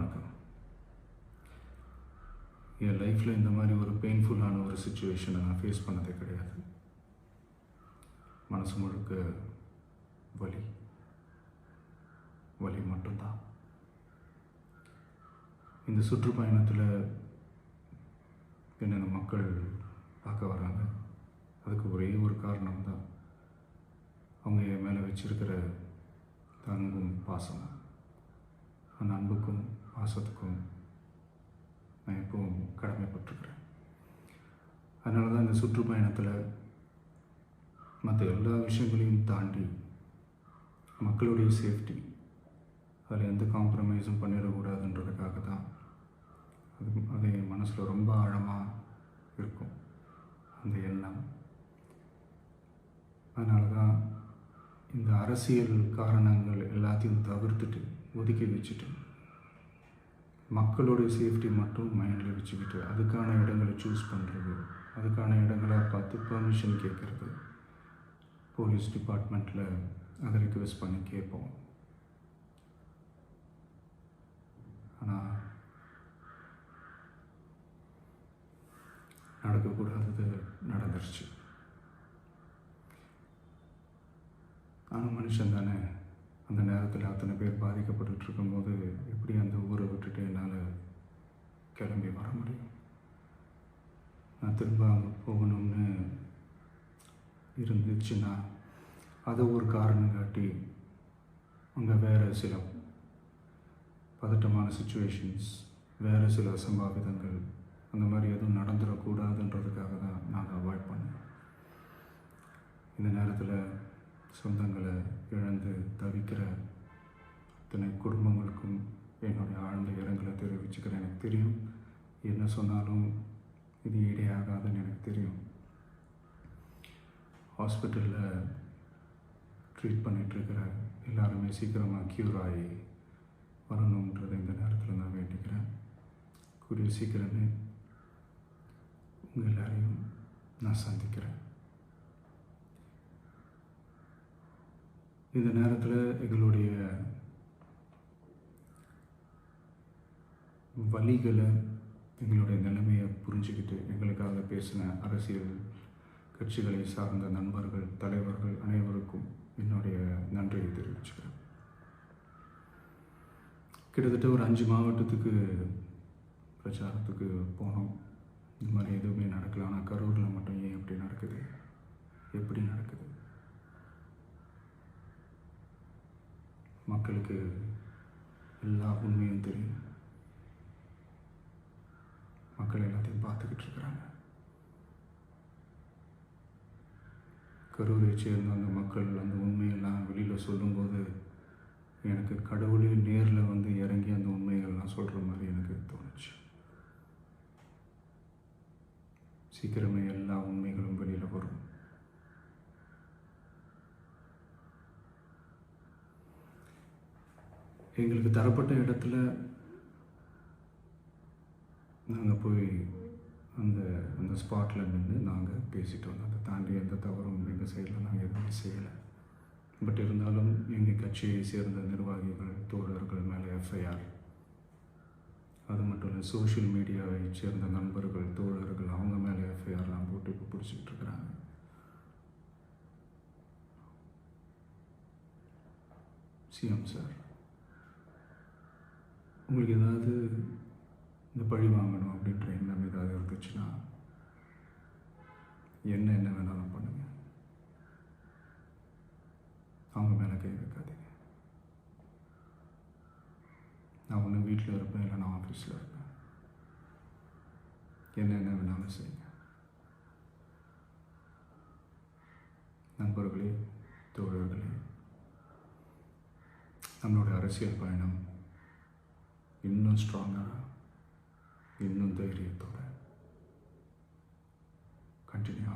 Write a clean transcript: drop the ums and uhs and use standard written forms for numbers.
வணக்கம். என் லைஃப்பில் இந்த மாதிரி ஒரு பெயின்ஃபுல்லான ஒரு சுச்சுவேஷனை நான் ஃபேஸ் பண்ணதே கிடையாது. மனசு முழுக்க வலி வலி மட்டும்தான். இந்த சுற்றுப்பயணத்தில் என்னென்ன மக்கள் பார்க்க வராங்க, அதுக்கு ஒரே ஒரு காரணம் தான், அவங்க என் மேலே வச்சிருக்கிற அன்பும் பாசம். அந்த அன்புக்கும் பாசத்துக்கும் நான் எப்பவும் கடமைப்பட்டிருக்கிறேன். அதனால தான் இந்த சுற்றுப்பயணத்தில் மற்ற எல்லா விஷயங்களையும் தாண்டி மக்களுடைய சேஃப்டி, அதில் எந்த காம்ப்ரமைஸும் பண்ணிடக்கூடாதுன்றதுக்காக தான் அது என் மனசில் ரொம்ப ஆழமாக இருக்கும் அந்த எண்ணம். அதனால தான் இந்த அரசியல் காரணங்கள் எல்லாத்தையும் தவிர்த்துட்டு ஒதுக்கி வச்சுட்டு மக்களோட சேஃப்டி மட்டும் மைண்டில் வச்சுக்கிட்டு அதுக்கான இடங்களை சூஸ் பண்ணுறது, அதுக்கான இடங்களை பார்த்து பெர்மிஷன் கேட்குறது, போலீஸ் டிபார்ட்மெண்ட்டில் அதை ரிக்வெஸ்ட் பண்ணி கேட்போம். ஆனால் நடக்கக்கூடாதது நடந்துருச்சு. நானும் மனுஷன் தானே. அந்த நேரத்தில் அத்தனை பேர் பாதிக்கப்பட்டு இருக்கும்போது எப்படி அந்த ஊரை விட்டுட்டு என்னால் கிளம்பி வர முடியும்? நான் திரும்ப அங்கே போகணும்னு இருந்துச்சுன்னா அதை ஒரு காரணம் காட்டி அங்கே வேறு சில பதட்டமான சுச்சுவேஷன்ஸ், வேறு சில அசம்பாவிதங்கள் அந்த மாதிரி எதுவும் நடந்துடக்கூடாதுன்றதுக்காக தான் நான் அவாய்ட் பண்ணேன். இந்த நேரத்தில் சொந்தங்களை இழந்து தவிக்கிற அத்தனை குடும்பங்களுக்கும் என்னுடைய ஆழ்ந்த இரங்கலை தெரிவிச்சுக்கிறேன். எனக்கு தெரியும், என்ன சொன்னாலும் இது ஈடையாகாதுன்னு எனக்கு தெரியும். ஹாஸ்பிட்டலில் ட்ரீட் பண்ணிகிட்ருக்கிற எல்லாருமே சீக்கிரமாக க்யூர் ஆகி வரணுன்றதை இந்த நேரத்தில் நான் வேண்டிக்கிறேன். கூடிய சீக்கிரமே உங்கள் எல்லாரையும் நான் சந்திக்கிறேன். இந்த நேரத்தில் எங்களுடைய வலிகளை, எங்களுடைய நிலைமையை புரிஞ்சுக்கிட்டு எங்களுக்காக பேசின அரசியல் கட்சிகளை சார்ந்த நண்பர்கள், தலைவர்கள் அனைவருக்கும் என்னுடைய நன்றியை தெரிவிச்சுக்கிறேன். கிட்டத்தட்ட ஒரு 5 மாவட்டத்துக்கு பிரச்சாரத்துக்கு போனோம். இந்த மாதிரி எதுவுமே நடக்கல. ஆனால் கரூரில் மட்டும் ஏன் எப்படி நடக்குது, எப்படி நடக்குது? மக்களுக்கு எல்லா உண்மையும் தெரியும். மக்கள் எல்லாத்தையும் பார்த்துக்கிட்டு இருக்கிறாங்க. கரூரை சேர்ந்த அந்த மக்கள் அந்த உண்மையெல்லாம் வெளியில் சொல்லும்போது எனக்கு கடவுளே நேரில் வந்து இறங்கி அந்த உண்மைகள்லாம் சொல்கிற மாதிரி எனக்கு தோணுச்சு. சீக்கிரமே எல்லா உண்மைகளும் வெளியில் வரும். எங்களுக்கு தரப்பட்ட இடத்துல நாங்கள் போய் அந்த ஸ்பாட்டில் நின்று நாங்கள் பேசிட்டு வந்தோம். அதை தாண்டி எந்த தவறும் எங்கள் சைடில் நாங்கள் எதுவுமே செய்யலை. பட் இருந்தாலும் எங்கள் கட்சியை சேர்ந்த நிர்வாகிகள், தோழர்கள் மேலே எஃப்ஐஆர், அது மட்டும் இல்லை சோஷியல் மீடியாவை சேர்ந்த நண்பர்கள், தோழர்கள் அவங்க மேலே எஃப்ஐஆர்லாம் போட்டு இப்போ பிடிச்சிக்கிட்டு இருக்கிறாங்க. சிஎம் சார், உங்களுக்கு ஏதாவது இந்த பழி வாங்கணும் அப்படின்ற எண்ணம் ஏதாவது இருந்துச்சுன்னா என்ன வேணாலும் பண்ணுங்க. அவங்க மேலே கை வைக்காதீங்க. நான் ஒன்று வீட்டில் இருப்பேன், இல்லை நான் ஆஃபீஸில் இருப்பேன். என்ன வேணாலும் செய்யுங்க. நண்பர்களே, தோழர்களே, நம்மளோட அரசியல் பயணம் இன்னும் ஸ்ட்ராங்காக, இன்னும் தைரியத்தோட கண்டினியூ